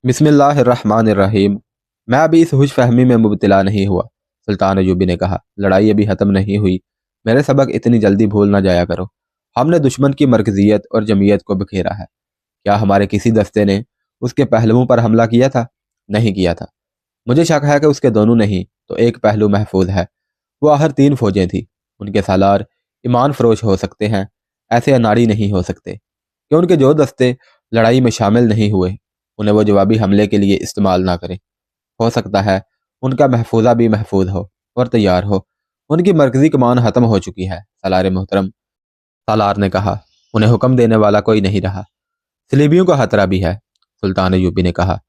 बिस्मिल्लाहिर्रहमानिर्रहीम। मैं अभी इस हुश फहमी में मुब्तला नहीं हुआ, सुल्तान अयूबी ने कहा। लड़ाई अभी ख़त्म नहीं हुई। मेरे सबक इतनी जल्दी भूल ना जाया करो। हमने दुश्मन की मरकजियत और जमीयत को बखेरा है। क्या हमारे किसी दस्ते ने उसके पहलुओं पर हमला किया था? नहीं किया था। मुझे शक है कि उसके दोनों नहीं तो एक पहलू महफूज है। वो आहर 3 फौजें थी। उनके सालार ईमान फरोश हो सकते हैं, ऐसे अनाड़ी नहीं हो सकते कि उनके जो दस्ते लड़ाई में शामिल नहीं हुए उन्हें वो जवाबी हमले के लिए इस्तेमाल ना करें। हो सकता है उनका महफूजा भी महफूज हो और तैयार हो। उनकी मरकजी कमान ख़त्म हो चुकी है, सलार मोहतरम, सालार ने कहा। उन्हें हुक्म देने वाला कोई नहीं रहा। सलीबियों का खतरा भी है, सुल्तान अयूबी ने कहा।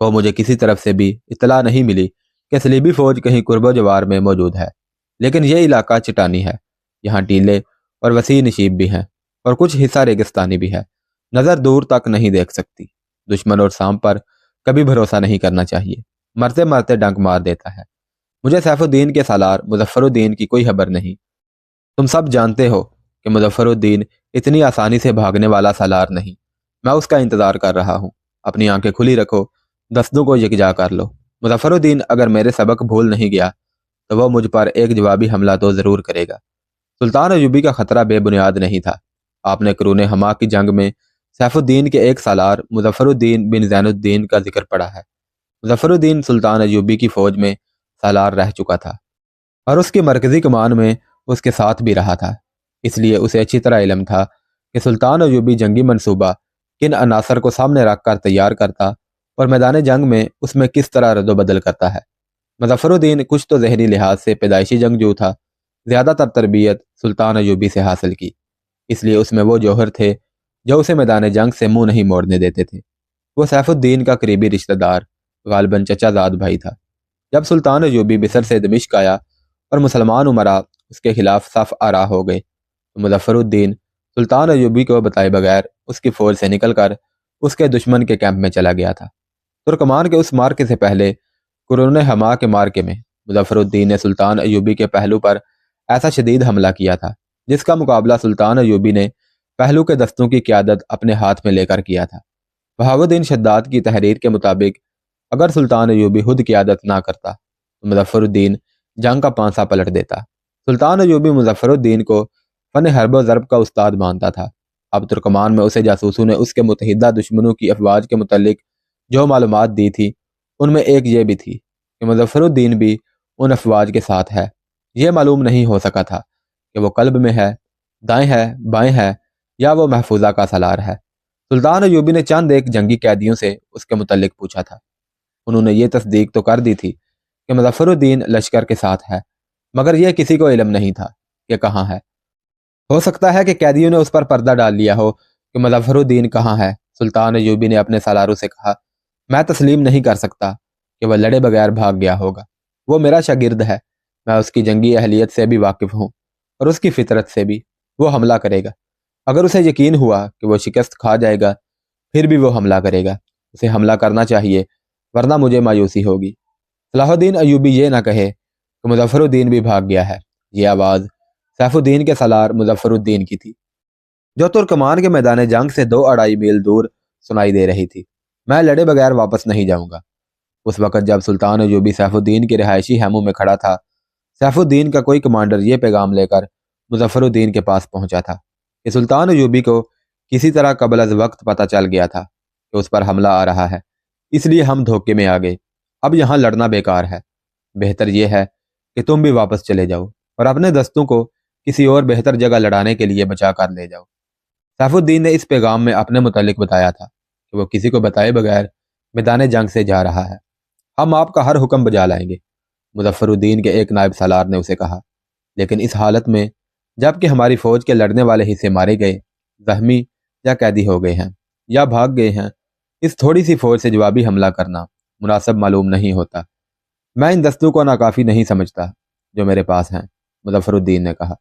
को मुझे किसी तरफ से भी इतला नहीं मिली कि सलीबी फौज कहीं कुर्बो जवार में मौजूद है, लेकिन यह इलाका चट्टानी है। यहाँ टीले और वसी नशीब भी हैं और कुछ हिस्सा रेगिस्तानी भी है। नज़र दूर तक नहीं देख सकती। दुश्मन और सांप पर कभी भरोसा नहीं करना चाहिए। मरते मरते डंक मार देता है। मुझे सैफुद्दीन के सालार मुजफ्फरुद्दीन की कोई खबर नहीं। तुम सब जानते हो कि मुजफ्फरुद्दीन इतनी आसानी से भागने वाला सालार नहीं। मैं उसका इंतजार कर रहा हूँ। अपनी आंखें खुली रखो, दस्तों को यकजा कर लो। मुजफ्फरुद्दीन अगर मेरे सबक भूल नहीं गया तो वह मुझ पर एक जवाबी हमला तो जरूर करेगा। सुल्तान अयूबी का खतरा बेबुनियाद नहीं था। आपने करून हमा की जंग में सैफुद्दीन के एक सालार मुजफ्फरुद्दीन बिन जैनुद्दीन का जिक्र पड़ा है। मुजफ्फरुद्दीन सुल्तान अयूबी की फौज में सालार रह चुका था और उसकी मरकजी कमान में उसके साथ भी रहा था। इसलिए उसे अच्छी तरह इल्म था कि सुल्तान अयूबी जंगी मंसूबा किन अनासर को सामने रख कर तैयार करता और मैदान जंग में उसमें किस तरह रद्दोबदल करता है। मुजफ्फरुद्दीन कुछ तो जहनी लिहाज से पैदाइशी जंगजू था। ज़्यादातर तरबियत सुल्तान अयूबी से हासिल की, इसलिए उसमें वो जौहर थे जो उसे मैदान जंग से मुंह नहीं मोड़ने देते थे। वो सैफुद्दीन का करीबी रिश्तेदार, गालबन चचाजाद भाई था। जब सुल्तान अयूबी मिस्र से दमिश्क आया और मुसलमान उमरा उसके खिलाफ सफ आरा हो गए तो मुजफ्फरुद्दीन सुल्तान अयूबी को बताए बगैर उसकी फौज से निकलकर उसके दुश्मन के कैंप में चला गया था। तुर्कमान के उस मार्के से पहले कुरून हमा के मार्के में मुजफ्फरुद्दीन ने सुल्तान अयूबी के पहलू पर ऐसा शदीद हमला किया था जिसका मुकाबला सुल्तान अयूबी ने पहलू के दस्तों की क़यादत अपने हाथ में लेकर किया था। बहाउद्दीन शद्दाद की तहरीर के मुताबिक अगर सुल्तान अयूबी खुद क़यादत ना करता तो मुजफ्फरुद्दीन जंग का पांसा पलट देता। सुल्तान अयूबी मुजफ्फरुद्दीन को फन हर्ब ज़रब का उस्ताद मानता था। अब तुर्कमान में उसे जासूसों ने उसके मुतहिदा दुश्मनों की अफवाज के मुतल्लिक जो मालूमात दी थी उनमें एक ये भी थी कि मुजफ्फरुद्दीन भी उन अफवाज के साथ है। ये मालूम नहीं हो सका था कि वो कल्ब में है, दाएं है, बाएं है, या वो महफूजा का सलार है। सुल्तान अयूबी ने चंद एक जंगी कैदियों से उसके मुतल्लिक पूछा था। उन्होंने ये तस्दीक तो कर दी थी कि मुजफ्फरुद्दीन लश्कर के साथ है, मगर यह किसी को इल्म नहीं था कि कहाँ है। हो सकता है कि कैदियों ने उस पर पर्दा डाल लिया हो कि मुजफ्फरुद्दीन कहाँ है। सुल्तान अयूबी ने अपने सालारों से कहा, मैं तस्लीम नहीं कर सकता कि वह लड़े बगैर भाग गया होगा। वो मेरा शागिर्द है। मैं उसकी जंगी अहलियत से भी वाकिफ हूँ और उसकी फितरत से भी। वो हमला करेगा। अगर उसे यकीन हुआ कि वो शिकस्त खा जाएगा फिर भी वो हमला करेगा। उसे हमला करना चाहिए, वरना मुझे मायूसी होगी। सलाहुद्दीन अयूबी ये ना कहे कि मुजफ्फरुद्दीन भी भाग गया है। ये आवाज़ सैफुद्दीन के सालार मुजफ्फरुद्दीन की थी, जो तुर्कमान के मैदान जंग से 2-2.5 मील दूर सुनाई दे रही थी। मैं लड़े बगैर वापस नहीं जाऊंगा। उस वक़्त जब सुल्तान अयूबी सैफुद्दीन के रिहायशी हैमों में खड़ा था, सैफुद्दीन का कोई कमांडर ये पैगाम लेकर मुजफ्फरुद्दीन के पास पहुंचा था कि सुल्तान अयूबी को किसी तरह कबल अज वक्त पता चल गया था कि उस पर हमला आ रहा है, इसलिए हम धोखे में आ गए। अब यहाँ लड़ना बेकार है। बेहतर यह है कि तुम भी वापस चले जाओ और अपने दस्तों को किसी और बेहतर जगह लड़ाने के लिए बचा कर ले जाओ। सैफुद्दीन ने इस पैगाम में अपने मुतालिक बताया था कि वो किसी को बताए बगैर मैदान जंग से जा रहा है। हम आपका हर हुक्म बजा लाएंगे, मुजफ्फरुद्दीन के एक नायब सालार ने उसे कहा। लेकिन इस हालत में जबकि हमारी फौज के लड़ने वाले हिस्से मारे गए, जख्मी या कैदी हो गए हैं या भाग गए हैं, इस थोड़ी सी फौज से जवाबी हमला करना मुनासिब मालूम नहीं होता। मैं इन दस्तों को नाकाफी नहीं समझता जो मेरे पास हैं, मुजफ्फरुद्दीन ने कहा।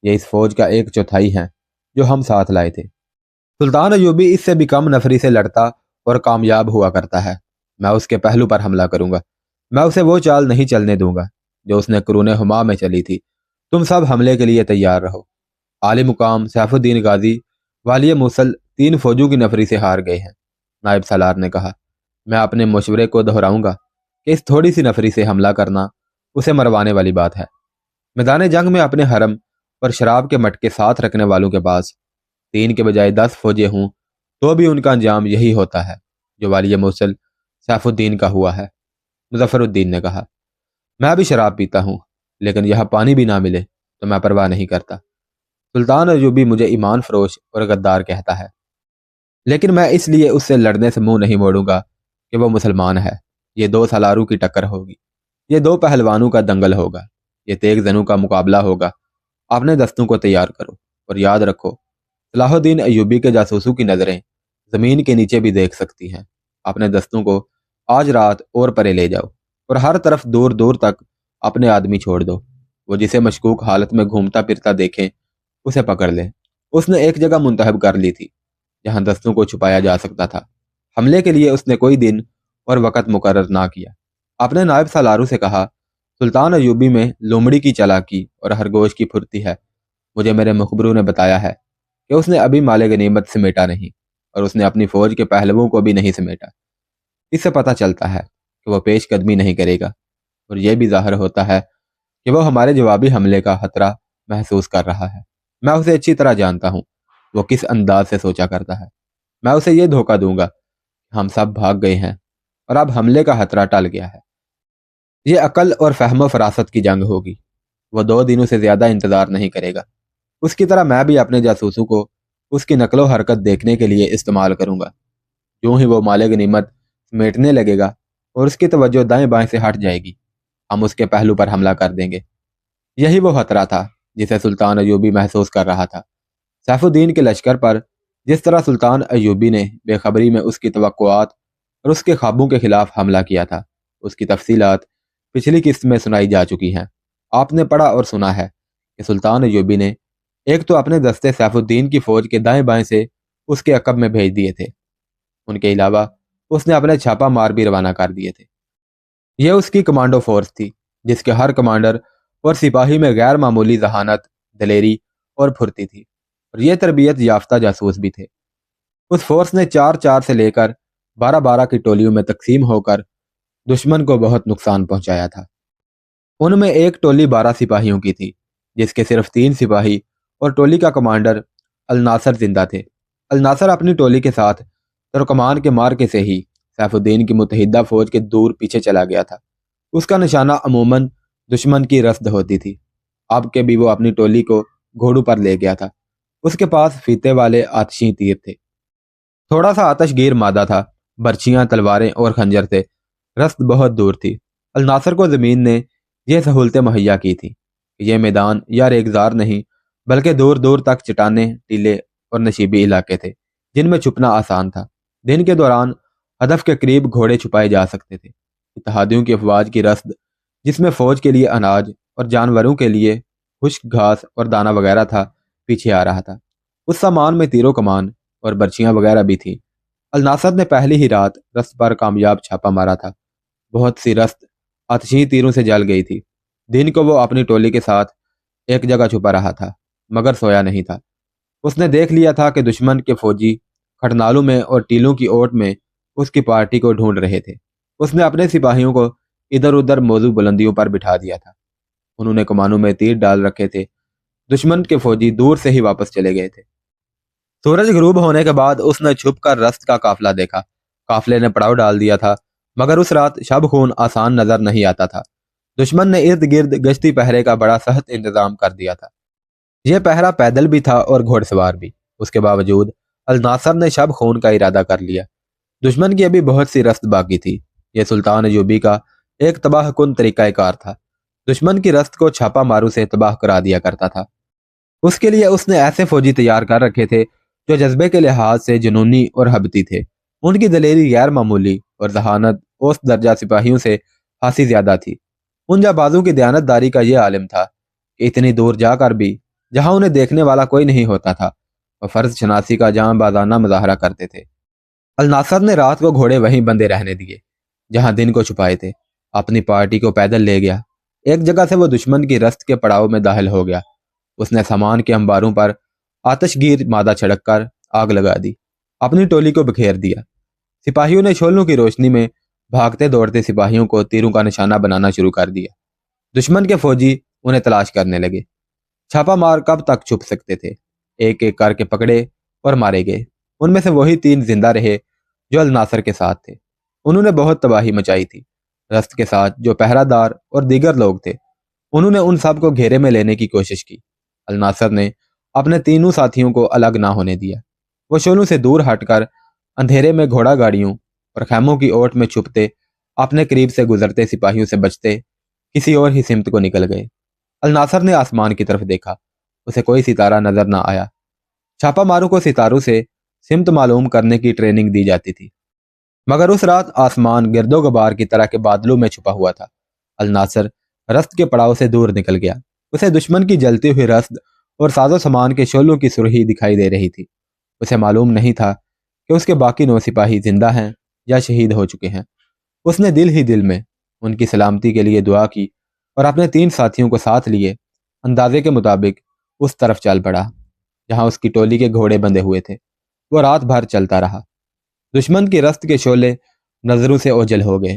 ये इस फौज का 1/4 हैं जो हम साथ लाए थे। सुल्तान अयूबी इससे भी कम नफरी से लड़ता और कामयाब हुआ करता है। मैं उसके पहलू पर हमला करूंगा। मैं उसे वो चाल नहीं चलने दूंगा जो उसने कुरून हुमा में चली थी। तुम सब हमले के लिए तैयार रहो। आली मुकाम सैफुद्दीन गाजी वाली मूसल 3 फौजों की नफरी से हार गए हैं, नायब सालार ने कहा। मैं अपने मशवरे को दोहराऊंगा कि इस थोड़ी सी नफरी से हमला करना उसे मरवाने वाली बात है। मैदान जंग में अपने हरम और शराब के मटके साथ रखने वालों के पास 3 के बजाय 10 फौजें हों तो भी उनका अंजाम यही होता है जो वाली मोसल सैफुद्दीन का हुआ है। मुजफ्फरुद्दीन ने कहा, मैं भी शराब पीता हूँ, लेकिन यह पानी भी ना मिले तो मैं परवाह नहीं करता। सुल्तान अयूबी मुझे ईमान फरोश और गद्दार कहता है, लेकिन मैं इसलिए उससे लड़ने से मुंह नहीं मोड़ूंगा कि वो मुसलमान है। ये 2 सलारू की टक्कर होगी, ये 2 पहलवानों का दंगल होगा, ये तेग जनों का मुकाबला होगा। अपने दस्तों को तैयार करो और याद रखो, सलाहुद्दीन अयूबी के जासूसों की नज़रें ज़मीन के नीचे भी देख सकती हैं। अपने दस्तों को आज रात और परे ले जाओ और हर तरफ दूर दूर तक अपने आदमी छोड़ दो। वो जिसे मशकूक हालत में घूमता फिरता देखें उसे पकड़ ले। उसने एक जगह मुंतहब कर ली थी जहां दस्तों को छुपाया जा सकता था। हमले के लिए उसने कोई दिन और वक़्त मुकर्रर ना किया। अपने नायब सालारू से कहा, सुल्तान अयूबी में लोमड़ी की चालाकी और खरगोश की फुर्ती है। मुझे मेरे मुखबरों ने बताया है कि उसने अभी माले गनीमत समेटा नहीं और उसने अपनी फौज के पहलुओं को भी नहीं समेटा। इससे पता चलता है कि वह पेश कदमी नहीं करेगा और यह भी ज़ाहिर होता है कि वह हमारे जवाबी हमले का खतरा महसूस कर रहा है। मैं उसे अच्छी तरह जानता हूँ, वो किस अंदाज से सोचा करता है। मैं उसे ये धोखा दूंगा, हम सब भाग गए हैं और अब हमले का खतरा टल गया है। ये अकल और फहम फरासत की जंग होगी। वह 2 दिनों से ज्यादा इंतजार नहीं करेगा। उसकी तरह मैं भी अपने जासूसों को उसकी नकलो हरकत देखने के लिए इस्तेमाल करूंगा। यूं ही वो माले गनीमत समेटने लगेगा और उसकी तवज्जो दाएं बाएं से हट जाएगी, हम उसके पहलू पर हमला कर देंगे। यही वो खतरा था जिसे सुल्तान अयूबी महसूस कर रहा था। सैफुद्दीन के लश्कर पर जिस तरह सुल्तान अयूबी ने बेखबरी में उसकी तवक्कुआत और उसके ख्वाबों के खिलाफ हमला किया था, उसकी तफसीलात पिछली किस्त में सुनाई जा चुकी हैं। आपने पढ़ा और सुना है कि सुल्तान अयूबी ने एक तो अपने दस्ते सैफुद्दीन की फौज के दाएं बाएं से उसके अकब में भेज दिए थे। उनके अलावा उसने अपने छापा मार भी रवाना कर दिए थे। यह उसकी कमांडो फोर्स थी जिसके हर कमांडर और सिपाही में गैर मामूली जहानत, दलेरी और फुर्ती थी और ये तरबियत याफ्ता जासूस भी थे। उस फोर्स ने 4-4 से लेकर 12-12 की टोलियों में तकसीम होकर दुश्मन को बहुत नुकसान पहुंचाया था। उनमें एक टोली 12 सिपाहियों की थी जिसके सिर्फ 3 सिपाही और टोली का कमांडर अल नासर जिंदा थे। अल नासर अपनी टोली के साथ तुर्कमान के मार्के से ही सैफुद्दीन की मुतहिदा फौज के दूर पीछे चला गया था। उसका निशाना अमूमन दुश्मन की रसद होती थी। अब के भी वो अपनी टोली को घोड़ों पर ले गया था। उसके पास फीते वाले आतशी तीर थे, थोड़ा सा आतशगीर मादा था, बर्छियां, तलवारें और खंजर थे। रस्त बहुत दूर थी। अल नासर को जमीन ने यह सहूलतें मुहैया की थी। ये मैदान या रेगजार नहीं बल्कि दूर दूर तक चट्टाने, टीले और नशीबी इलाके थे जिनमें छुपना आसान था। दिन के दौरान हदफ के करीब घोड़े छुपाए जा सकते थे। इत्तेहादियों की अफवाज की रसद जिसमें फौज के लिए अनाज और जानवरों के लिए खुश्क घास और दाना वगैरह था, पीछे आ रहा था। उस सामान में तीरों कमान और बर्छियां वगैरह भी थी। अल नासर ने पहली ही रात रस्त पर कामयाब छापा मारा था। बहुत सी रस्त आतशी तीरों से जल गई थी। दिन को वो अपनी टोली के साथ एक जगह छुपा रहा था मगर सोया नहीं था। उसने देख लिया था कि दुश्मन के फौजी खटनालों में और टीलों की ओट में उसकी पार्टी को ढूंढ रहे थे। उसने अपने सिपाहियों को इधर उधर मौजू बुलंदियों पर बिठा दिया था। उन्होंने कमानों में तीर डाल रखे थे। दुश्मन के फौजी दूर से ही वापस चले गए थे। सूरज गरूब होने के बाद उसने छुप कर रस्त का काफिला देखा। काफिले ने पड़ाव डाल दिया था मगर उस रात शब खून आसान नजर नहीं आता था। दुश्मन ने इर्द गिर्द गश्ती पहरे का बड़ा सख्त इंतजाम कर दिया था। यह पहरा पैदल भी था और घोड़सवार भी। उसके बावजूद अल नासर ने शब खून का इरादा कर लिया। दुश्मन की अभी बहुत सी रस्त बाकी थी। यह सुल्तान अयूबी का एक तबाह कुन तरीकाकार था। दुश्मन की रस्त को छापा मारू से तबाह करा दिया करता था। उसके लिए उसने ऐसे फौजी तैयार कर रखे थे जो जज्बे के लिहाज से जुनूनी और हबती थे। उनकी दलेरी गैर मामूली और जहानत औसत दर्जा सिपाहियों से खासी ज्यादा थी। उन जाबाजों की दयानतदारी का यह आलिम था कि इतनी दूर जाकर भी जहां उन्हें देखने वाला कोई नहीं होता था, वह फर्ज शनासी का जहां बाजाना मुजाहरा करते थे। अल नासर ने रात को घोड़े वहीं बंधे रहने दिए जहां दिन को छुपाए थे। अपनी पार्टी को पैदल ले गया। एक जगह से वो दुश्मन की रस्त के पड़ाव में दाखिल हो गया। उसने सामान के अंबारों पर आतशगीर मादा छिड़क कर आग लगा दी। अपनी टोली को बिखेर दिया। सिपाहियों ने शोलों की रोशनी में भागते दौड़ते सिपाहियों को तीरों का निशाना बनाना शुरू कर दिया। दुश्मन के फौजी उन्हें तलाश करने लगे। छापा मार कब तक छुप सकते थे। एक एक करके पकड़े और मारे गए। उनमें से वही 3 जिंदा रहे जो अल नासर के साथ थे। उन्होंने बहुत तबाही मचाई थी। रस्त के साथ जो पहरादार और दीगर लोग थे, उन्होंने उन सब को घेरे में लेने की कोशिश की। अल नासर ने अपने तीनों साथियों को अलग ना होने दिया। वो शोलों से दूर हटकर अंधेरे में घोड़ा गाड़ियों और खैमों की ओट में छुपते, अपने करीब से गुजरते सिपाहियों से बचते किसी और ही सिमत को निकल गए। अल नासर ने आसमान की तरफ देखा। उसे कोई सितारा नजर ना आया। छापा मारों को सितारों से सिमत मालूम करने की ट्रेनिंग दी जाती थी, मगर उस रात आसमान गिरदो गबार की तरह के बादलों में छुपा हुआ था। अल नासर रस्त के पड़ाव से दूर निकल गया। उसे दुश्मन की जलती हुई रस्त और साजो सामान के शोलों की सुरही दिखाई दे रही थी। उसे मालूम नहीं था कि उसके बाकी 9 सिपाही जिंदा हैं या शहीद हो चुके हैं। उसने दिल ही दिल में उनकी सलामती के लिए दुआ की और अपने 3 साथियों को साथ लिए अंदाजे के मुताबिक उस तरफ चल पड़ा जहां उसकी टोली के घोड़े बंधे हुए थे। वो रात भर चलता रहा। दुश्मन की रस्त के शोले नजरों से ओझल हो गए।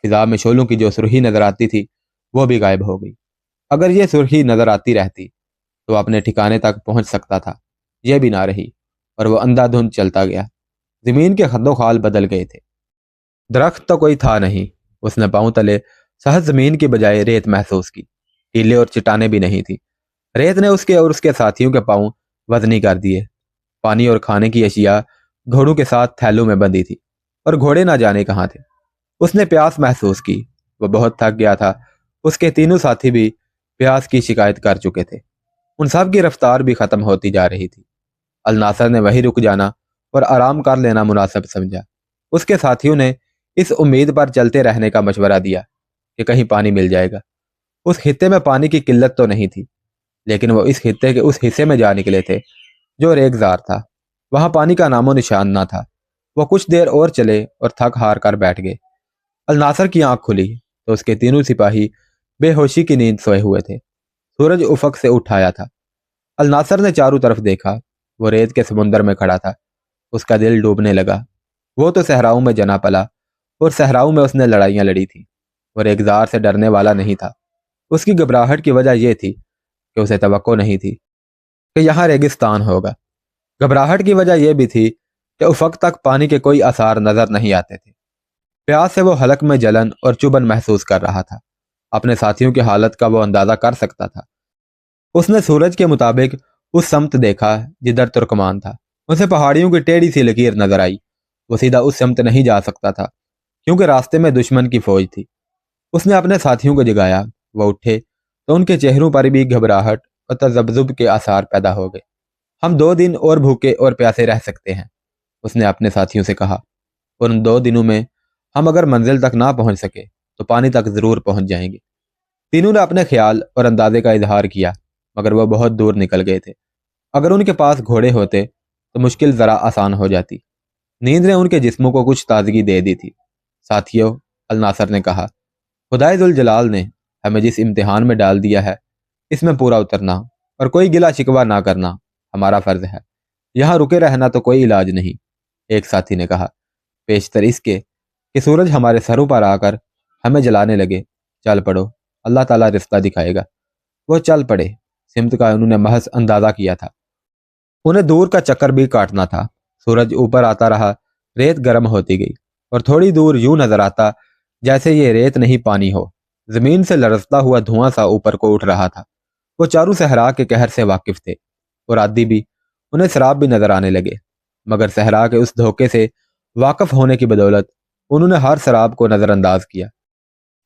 फिजा में शोलों की जो सुर्खी नजर आती थी, वो भी गायब हो गई। अगर ये सुर्खी नजर आती रहती तो अपने ठिकाने तक पहुंच सकता था। यह भी ना रही और वह अंधाधुंध चलता गया। जमीन के खद्दो खाल बदल गए थे। दरख्त तो कोई था नहीं। उसने पांव तले सहज जमीन की बजाय रेत महसूस की। टीले और चट्टाने भी नहीं थी। रेत ने उसके और उसके साथियों के पांव वजनी कर दिए। पानी और खाने की अशिया घोड़ों के साथ थैलों में बंधी थी और घोड़े ना जाने कहाँ थे। उसने प्यास महसूस की। वह बहुत थक गया था। उसके तीनों साथी भी प्यास की शिकायत कर चुके थे। उन सब की रफ्तार भी खत्म होती जा रही थी। अल नासर ने वहीं रुक जाना और आराम कर लेना मुनासिब समझा। उसके साथियों ने इस उम्मीद पर चलते रहने का मशवरा दिया कि कहीं पानी मिल जाएगा। उस खित्ते में पानी की किल्लत तो नहीं थी, लेकिन वो इस खित्ते के उस हिस्से में जा निकले थे जो रेगजार था। वहां पानी का नामो निशान ना था। वो कुछ देर और चले और थक हार कर बैठ गए। अल नासर की आंख खुली तो उसके तीनों सिपाही बेहोशी की नींद सोए हुए थे। सूरज उफक से उठ आया था। अल नासर ने चारों तरफ देखा। वो रेत के समुंदर में खड़ा था। उसका दिल डूबने लगा। वो तो सहराओं में जना पला और सहराओं में उसने लड़ाइयां लड़ी थी। वो रेगजार से डरने वाला नहीं था। उसकी घबराहट की वजह यह थी कि उसे तवक्को नहीं थी कि यहाँ रेगिस्तान होगा। घबराहट की वजह यह भी थी कि उफक तक पानी के कोई आसार नजर नहीं आते थे। प्यास से वो हलक में जलन और चुभन महसूस कर रहा था। अपने साथियों की हालत का वो अंदाजा कर सकता था। उसने सूरज के मुताबिक उस समत देखा जिधर तुर्कमान था। उसे पहाड़ियों की टेढ़ी सी लकीर नजर आई। वो सीधा उस समत नहीं जा सकता था क्योंकि रास्ते में दुश्मन की फौज थी। उसने अपने साथियों को जगाया। वो उठे तो उनके चेहरों पर भी घबराहट और तजब्जुब के आसार पैदा हो गए। हम 2 दिन और भूखे और प्यासे रह सकते हैं, उसने अपने साथियों से कहा। और उन 2 दिनों में हम अगर मंजिल तक ना पहुंच सके तो पानी तक जरूर पहुंच जाएंगे। तीनों ने अपने ख्याल और अंदाजे का इजहार किया, मगर वह बहुत दूर निकल गए थे। अगर उनके पास घोड़े होते तो मुश्किल जरा आसान हो जाती। नींद ने उनके जिस्मों को कुछ ताजगी दे दी थी। साथियों, अल नासर ने कहा, खुदाए जुल जलाल ने हमें जिस इम्तिहान में डाल दिया है, इसमें पूरा उतरना और कोई गिला शिकवा ना करना हमारा फर्ज है। यहाँ रुके रहना तो कोई इलाज नहीं। एक साथी ने कहा, पेशतर इसके कि सूरज हमारे सरों पर आकर हमें जलाने लगे। चल पड़ो, अल्लाह ताला रिश्ता दिखाएगा। वो चल पड़े। सिमत का उन्होंने महज अंदाजा किया था। उन्हें दूर का चक्कर भी काटना था। सूरज ऊपर आता रहा। रेत गर्म होती गई और थोड़ी दूर यूं नजर आता जैसे ये रेत नहीं पानी हो। जमीन से लरसता हुआ धुआं सा ऊपर को उठ रहा था। वो चारों सहरा के कहर से वाकिफ थे और आदि भी उन्हें शराब भी नजर आने लगे, मगर सहरा के उस धोखे से वाकिफ होने की बदौलत उन्होंने हर शराब को नजरअंदाज किया।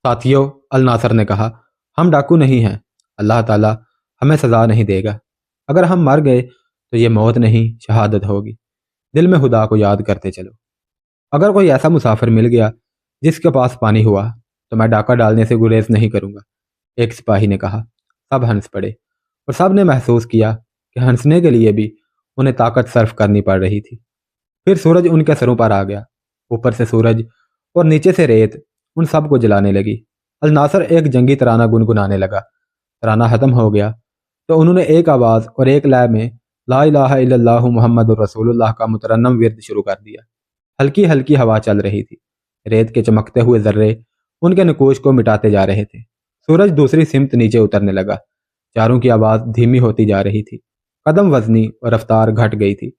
साथियों, अल नासर ने कहा, हम डाकू नहीं हैं। अल्लाह ताला हमें सजा नहीं देगा। अगर हम मर गए तो ये मौत नहीं शहादत होगी। दिल में खुदा को याद करते चलो। अगर कोई ऐसा मुसाफिर मिल गया जिसके पास पानी हुआ तो मैं डाका डालने से गुरेज नहीं करूंगा, एक सिपाही ने कहा। सब हंस पड़े और सब ने महसूस किया कि हंसने के लिए भी उन्हें ताकत सर्फ करनी पड़ रही थी। फिर सूरज उनके सरों पर आ गया। ऊपर से सूरज और नीचे से रेत उन सब को जलाने लगी। अल नासर एक जंगी तराना गुनगुनाने लगा। तराना खत्म हो गया तो उन्होंने एक आवाज़ और एक लय में ला इलाहा इल्लल्लाहु मुहम्मदुर रसूलुल्लाह का मुतरन्नम विर्द शुरू कर दिया। हल्की हल्की हवा चल रही थी। रेत के चमकते हुए जर्रे उनके नकोश को मिटाते जा रहे थे। सूरज दूसरी सिमत नीचे उतरने लगा। चारों की आवाज धीमी होती जा रही थी। कदम वजनी और रफ्तार घट गई थी।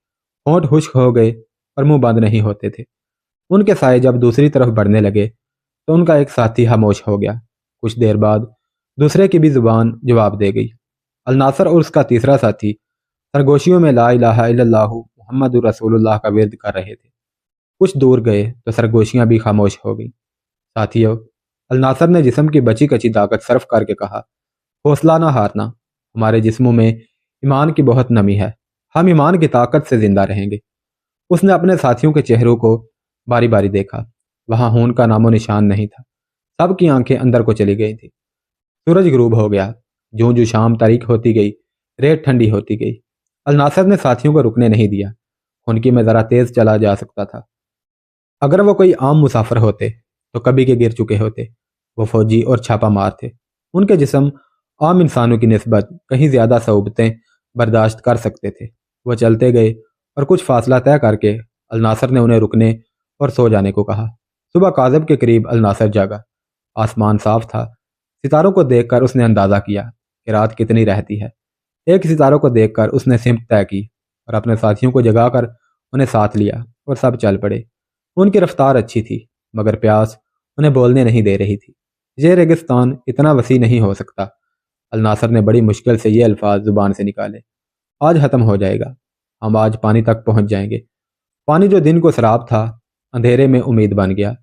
होंठ खुश्क हो गए और मुंह बंद नहीं होते थे। उनके साए जब दूसरी तरफ बढ़ने लगे तो उनका एक साथी खामोश हो गया। कुछ देर बाद दूसरे की भी जुबान जवाब दे गई। अलनासर और उसका तीसरा साथी सरगोशियों में ला इलाहा इल्लल्लाहु मुहम्मदुर रसूलुल्लाह का विर्द कर रहे थे। कुछ दूर गए तो सरगोशियां भी खामोश हो गईं। साथियों, अलनासर ने जिस्म की बची कची ताकत सर्फ करके कहा, हौसला ना हारना। हमारे जिस्मों में ईमान की बहुत नमी है। हम ईमान की ताकत से जिंदा रहेंगे। उसने अपने साथियों के चेहरों को बारी बारी देखा। वहां खून का नामो निशान नहीं था। सबकी आंखें अंदर को चली गई थी। सूरज गुरूब हो गया। ज्यों ज्यों शाम तारीख होती गई, रेत ठंडी होती गई। अलनासर ने साथियों को रुकने नहीं दिया। उनकी में जरा तेज चला जा सकता था। अगर वो कोई आम मुसाफिर होते तो कभी के गिर चुके होते। वो फौजी और छापा मार थे। उनके जिस्म आम इंसानों की निस्बत कहीं ज्यादा सऊबतें बर्दाश्त कर सकते थे। वो चलते गए और कुछ फासला तय करके अलनासर ने उन्हें रुकने और सो जाने को कहा। सुबह काज़ब के करीब अलनासर जागा। आसमान साफ था। सितारों को देखकर उसने अंदाजा किया कि रात कितनी रहती है। एक सितारों को देखकर उसने सिमत तय की और अपने साथियों को जगाकर उन्हें साथ लिया और सब चल पड़े। उनकी रफ्तार अच्छी थी मगर प्यास उन्हें बोलने नहीं दे रही थी। ये रेगिस्तान इतना वसी नहीं हो सकता। अलनासर ने बड़ी मुश्किल से ये अल्फाज जुबान से निकाले, आज ख़त्म हो जाएगा। हम आज पानी तक पहुंच जाएंगे। पानी जो दिन को शराब था, अंधेरे में उम्मीद बन गया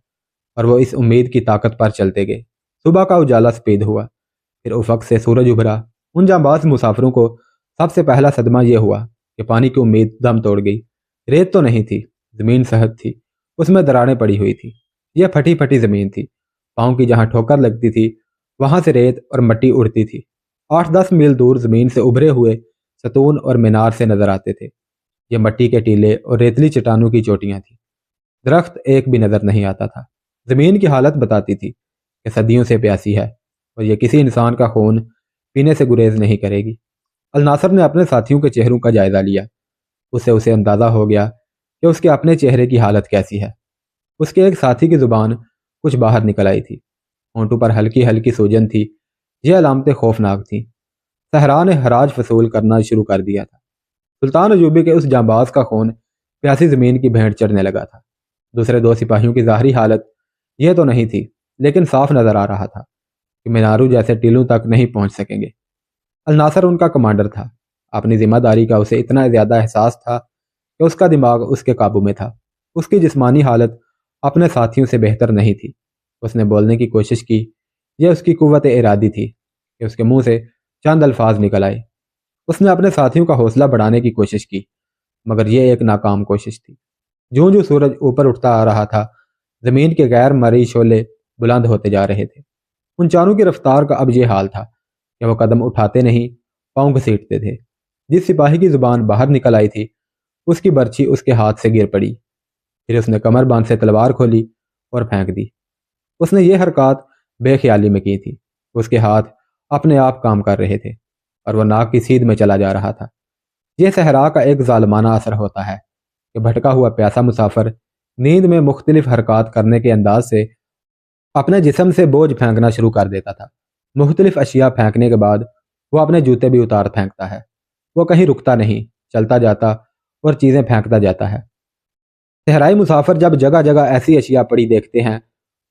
और वो इस उम्मीद की ताकत पर चलते गए। सुबह का उजाला सफेद हुआ, फिर उफक से सूरज उभरा। उन जांबाज मुसाफिरों को सबसे पहला सदमा यह हुआ कि पानी की उम्मीद दम तोड़ गई। रेत तो नहीं थी, जमीन सहज थी। उसमें दरारें पड़ी हुई थी। यह फटी फटी जमीन थी। पाँव की जहाँ ठोकर लगती थी वहां से रेत और मिट्टी उड़ती थी। 8-10 मील दूर जमीन से उभरे हुए सतून और मीनार से नजर आते थे। ये मिट्टी के टीले और रेतली चट्टानों की चोटियां थीं। दरख्त एक भी नजर नहीं आता था। जमीन की हालत बताती थी कि सदियों से प्यासी है और यह किसी इंसान का खून पीने से गुरेज नहीं करेगी। अलनासर ने अपने साथियों के चेहरों का जायजा लिया। उससे उसे अंदाजा हो गया कि उसके अपने चेहरे की हालत कैसी है। उसके एक साथी की जुबान कुछ बाहर निकल आई थी। होंठों पर हल्की हल्की सूजन थी। यह अलामतें खौफनाक थीं। सहरा ने हराज वसूल करना शुरू कर दिया था। सुल्तान अयूबी के उस जांबाज का खून प्यासी जमीन की भेंट चढ़ने लगा था। दूसरे दो सिपाहियों की ज़ाहरी हालत यह तो नहीं थी, लेकिन साफ नजर आ रहा था कि मीनारू जैसे टीलों तक नहीं पहुंच सकेंगे। अलनासर उनका कमांडर था। अपनी जिम्मेदारी का उसे इतना ज़्यादा एहसास था कि उसका दिमाग उसके काबू में था। उसकी जिस्मानी हालत अपने साथियों से बेहतर नहीं थी। उसने बोलने की कोशिश की। यह उसकी कुव्वत इरादी थी कि उसके मुंह से चंद अल्फाज निकल आए। उसने अपने साथियों का हौसला बढ़ाने की कोशिश की मगर यह एक नाकाम कोशिश थी। ज्यों ज्यों सूरज ऊपर उठता आ रहा था, जमीन के गैर मरई शोले बुलंद होते जा रहे थे। उन चारों की रफ्तार का अब यह हाल था कि वो कदम उठाते नहीं, पाँव घसीटते थे। जिस सिपाही की जुबान बाहर निकल आई थी उसकी बर्छी उसके हाथ से गिर पड़ी। फिर उसने कमर बांध से तलवार खोली और फेंक दी। उसने ये हरकत बेख्याली में की थी। उसके हाथ अपने आप काम कर रहे थे और वह नाक की सीध में चला जा रहा था। यह सहरा का एक जालमाना असर होता है कि भटका हुआ प्यासा मुसाफिर नींद में मुख्तलिफ हरकत करने के अंदाज से अपने जिस्म से बोझ फेंकना शुरू कर देता था। मुख्तलिफ अशिया फेंकने के बाद वो अपने जूते भी उतार फेंकता है। वो कहीं रुकता नहीं, चलता जाता और चीज़ें फेंकता जाता है। सहराई मुसाफिर जब जगह जगह ऐसी अशिया पड़ी देखते हैं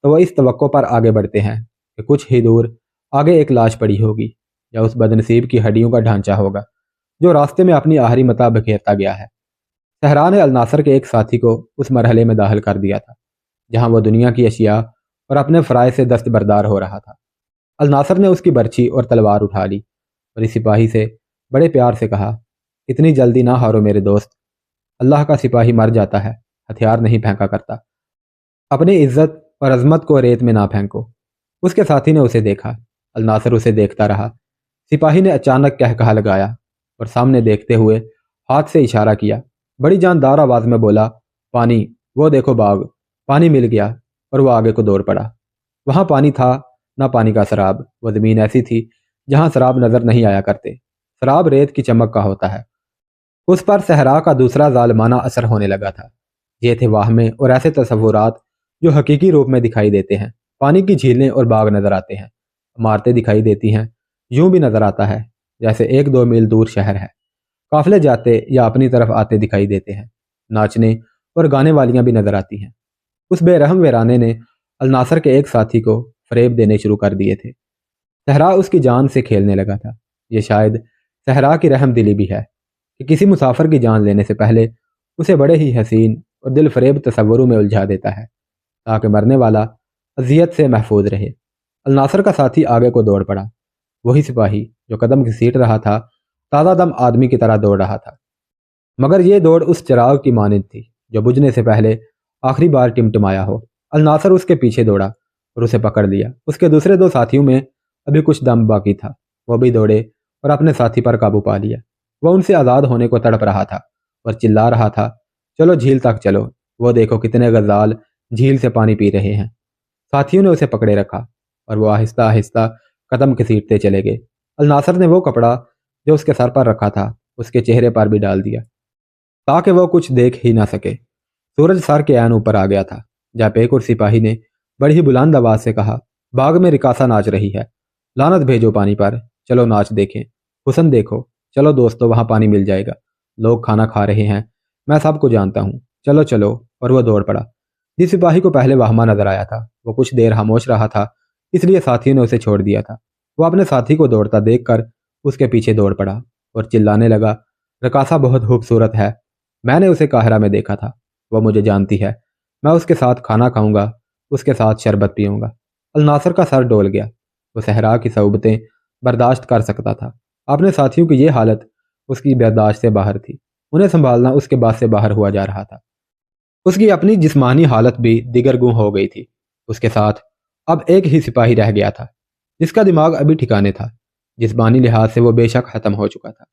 तो वह इस तवक्को पर आगे बढ़ते हैं कि कुछ ही दूर आगे एक लाश पड़ी होगी या उस बदनसीब की हड्डियों का ढांचा होगा जो रास्ते में अपनी आखिरी मता बखेरता गया है। सहरा ने अलनासर के एक साथी को उस मरहले में दाखिल कर दिया था जहां वह दुनिया की अशिया और अपने फ़राइज़ से दस्तबरदार हो रहा था। अलनासर ने उसकी बर्छी और तलवार उठा ली और इस सिपाही से बड़े प्यार से कहा, इतनी जल्दी ना हारो मेरे दोस्त। अल्लाह का सिपाही मर जाता है, हथियार नहीं फेंका करता। अपनी इज्जत और अजमत को रेत में ना फेंको। उसके साथी ने उसे देखा। अलनासर उसे देखता रहा। सिपाही ने अचानक कहकहा लगाया और सामने देखते हुए हाथ से इशारा किया। बड़ी जानदार आवाज में बोला, पानी, वो देखो बाग। पानी मिल गया और वो आगे को दौड़ पड़ा। वहां पानी था, ना पानी का शराब। वह जमीन ऐसी थी जहां शराब नजर नहीं आया करते। शराब रेत की चमक का होता है। उस पर सहरा का दूसरा जालमाना असर होने लगा था। یہ تھے واہمے اور ایسے تصورات جو حقیقی روپ میں دکھائی دیتے ہیں۔ پانی کی جھیلیں اور باغ نظر آتے ہیں، عمارتیں دکھائی دیتی ہیں، یوں بھی نظر آتا ہے جیسے 1-2 میل دور شہر ہے۔ قافلے جاتے یا اپنی طرف آتے دکھائی دیتے ہیں، ناچنے اور گانے والیاں بھی نظر آتی ہیں۔ اس بے رحم ویرانے نے الناصر کے ایک ساتھی کو فریب دینے شروع کر دیے تھے۔ صحرا اس کی جان سے کھیلنے لگا تھا۔ یہ شاید صحرا کی رحم دلی بھی ہے کہ کسی مسافر کی جان لینے سے پہلے اسے بڑے ہی حسین اور دل فریب تصوروں میں الجھا دیتا ہے تاکہ مرنے والا اذیت سے محفوظ رہے۔ الناصر کا ساتھی آگے کو دوڑ پڑا، وہی سپاہی جو قدم گھسیٹ رہا تھا، تازہ دم آدمی کی طرح دوڑ رہا تھا، مگر یہ دوڑ اس چراغ کی مانند تھی جو بجھنے سے پہلے آخری بار ٹمٹمایا ہو۔ الناصر اس کے پیچھے دوڑا اور اسے پکڑ لیا۔ اس کے دوسرے 2 ساتھیوں میں ابھی کچھ دم باقی تھا، وہ بھی دوڑے اور اپنے ساتھی پر قابو پا لیا۔ وہ ان سے آزاد ہونے کو تڑپ رہا تھا اور چلا رہا تھا، چلو جھیل تک چلو، وہ دیکھو کتنے غزال جھیل سے پانی پی رہے ہیں۔ ساتھیوں نے اسے پکڑے رکھا اور وہ آہستہ آہستہ قدم گھسیٹتے چلے گئے۔ الناصر نے وہ کپڑا جو اس کے سر پر رکھا تھا اس کے چہرے پر بھی ڈال دیا تاکہ وہ کچھ دیکھ ہی نہ سکے۔ سورج سر کے عین اوپر آ گیا تھا جب ایک اور سپاہی نے بڑی ہی بلند آواز سے کہا، باغ میں رکاسا ناچ رہی ہے، لعنت بھیجو پانی پر، چلو ناچ دیکھیں، حسن دیکھو، چلو دوستو وہاں پانی مل جائے گا، لوگ کھانا کھا رہے ہیں، میں سب کو جانتا ہوں، چلو چلو۔ اور وہ دوڑ پڑا۔ جس سپاہی کو پہلے وہمہ نظر آیا تھا وہ کچھ دیر خاموش رہا تھا، اس لیے ساتھیوں نے اسے چھوڑ دیا تھا۔ وہ اپنے ساتھی کو دوڑتا دیکھ کر اس کے پیچھے دوڑ پڑا اور چلانے لگا، رکاسا بہت خوبصورت ہے، میں نے اسے قاہرہ میں دیکھا تھا، وہ مجھے جانتی ہے، میں اس کے ساتھ کھانا کھاؤں گا، اس کے ساتھ شربت پیوں گا۔ الناصر کا سر ڈول گیا، وہ صحرا کی صعوبتیں برداشت کر سکتا تھا، اپنے ساتھیوں کی یہ حالت اس کی برداشت سے باہر تھی، انہیں سنبھالنا اس کے بس سے باہر ہوا جا رہا تھا۔ اس کی اپنی جسمانی حالت بھی دیگرگوں ہو گئی تھی۔ اس کے ساتھ اب ایک ہی سپاہی رہ گیا تھا جس کا دماغ ابھی ٹھکانے تھا، جسمانی لحاظ سے وہ بے شک ختم ہو چکا تھا۔